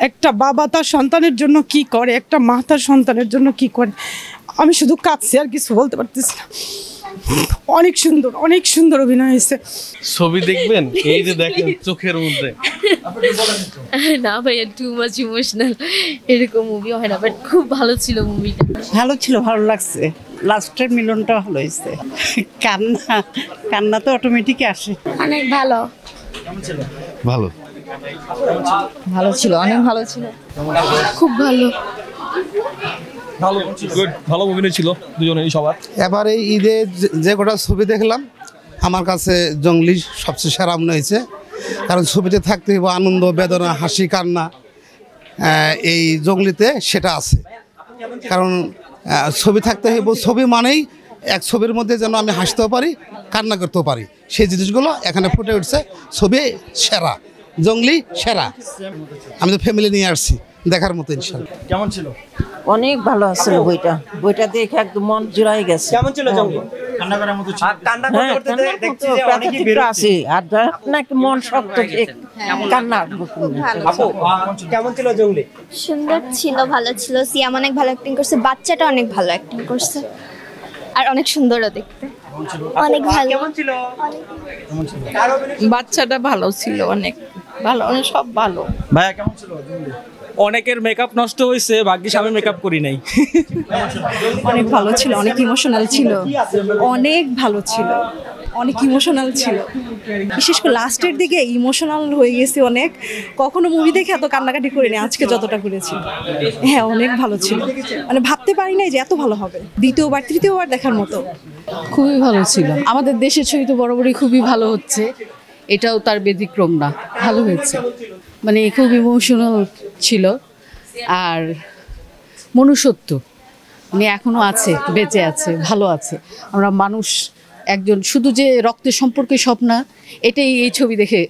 একটা বাবা তার সন্তানের জন্য কি করে, একটা মা তার সন্তানের জন্য কি করে, আমি শুধু কাঁদছি, আর কিছু বলতে পারতেছি না। অনেক সুন্দর অভিনয় হয়েছে। ছবি দেখবেন, এই যে দেখেন চোখের মধ্যে না ভাইয়া, টু মাচ ইমোশনাল, এরকম মুভি হয় না, বাট খুব ভালো ছিল মুভিটা। ভালো ছিল, ভালো লাগছে। লাস্টের মিলনটা ভালো হয়েছে। কান্না তো অটোমেটিক আসে। অনেক ভালো। ভালো ভালো ছিল, অনেক ভালো ছিল, খুব ভালো। ভালো অভিনয় ছিল দুজনেই সবার। এবার এই ঈদে যে কটা ছবি দেখলাম, আমার কাছে জঙ্গলি সবচেয়ে সেরা মনে হয়েছে। কারণ ছবিতে থাকতে হবে আনন্দ, বেদনা, হাসি, কান্না, এই জঙ্গলিতে সেটা আছে। কারণ ছবি থাকতে হইব, ছবি মানেই এক ছবির মধ্যে যেন আমি হাসতেও পারি, কান্না করতেও পারি, সেই জিনিসগুলো এখানে ফুটে উঠছে। ছবি সেরা, জঙ্গলি সেরা। আমি তো ফ্যামিলি নিয়ে আসছি দেখার মতো। ইনশাআল্লাহ কেমন ছিল? অনেক ভালো আসলে বইটা দেখে একদম মন জুড়াই গেছে। কেমন ছিল জঙ্গল? কান্না করার মতো ছিল। কান্না করতে দেখছি যে অনেকেই বের আছে, আর নাকি মন শক্ত কান্না। আপু কেমন ছিল জঙ্গলি? সুন্দর ছিল, ভালো ছিল। সিয়াম অনেক ভালো অ্যাক্টিং করছে, বাচ্চাটা অনেক ভালো অ্যাক্টিং করছে, আর অনেক সুন্দরও দেখতে। অনেক ভালো। কেমন ছিল? বাচ্চাটা ভালো ছিল, অনেক ভালো, সব ভালো। ভাইয়া কেমন ছিল জঙ্গলি? অনেকের মেকআপ নষ্ট হয়েছে, ভাগ্যিস আমি মেকআপ করি নাই। অনেক ভালো ছিল, অনেক ইমোশনাল ছিল, অনেক ভালো ছিল, অনেক ইমোশনাল ছিল। বিশেষ করে লাস্টের দিকে ইমোশনাল হয়ে গেছে অনেক। কখনো মুভি দেখে এত কান্নাকাটি করিনি, আজকে যতটা করেছি। হ্যাঁ, অনেক ভালো ছিল, মানে ভাবতে পারি নাই যে এত ভালো হবে। দ্বিতীয়বার তৃতীয়বার দেখার মতো। খুবই ভালো ছিল। আমাদের দেশের ছবি তো বরাবরই খুবই ভালো হচ্ছে, এটাও তার ব্যতিক্রম না, ভালো হয়েছে। মানে খুব ইমোশনাল ছিল, আর মনুষ্যত্ব মানে এখনো আছে, বেঁচে আছে, ভালো আছে। আমরা মানুষ একজন, শুধু যে রক্তের সম্পর্কে সব না, এটাই এই ছবি দেখে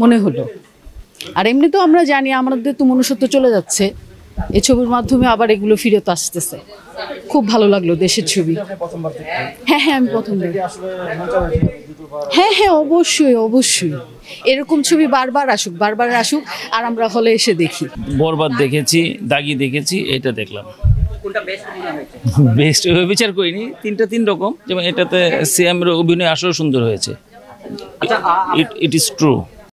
মনে হলো। আর এমনি তো আমরা জানি আমাদের তো মনুষ্যত্ব চলে যাচ্ছে, এই ছবির মাধ্যমে আবার এগুলো ফিরত আসতেছে। খুব ভালো লাগলো দেশের ছবি। হ্যাঁ, আমি প্রথমবার। হ্যাঁ, অবশ্যই এরকম ছবি বারবার আসুক, আর আমরা হলে এসে দেখি। বরবাদ দেখেছি, দাগি দেখেছি, এটা দেখলাম। বেস্ট বিচার করিনি, তিন রকম। যেমন এটাতে সিয়ামের অভিনয় আসলেও সুন্দর হয়েছে। It is true.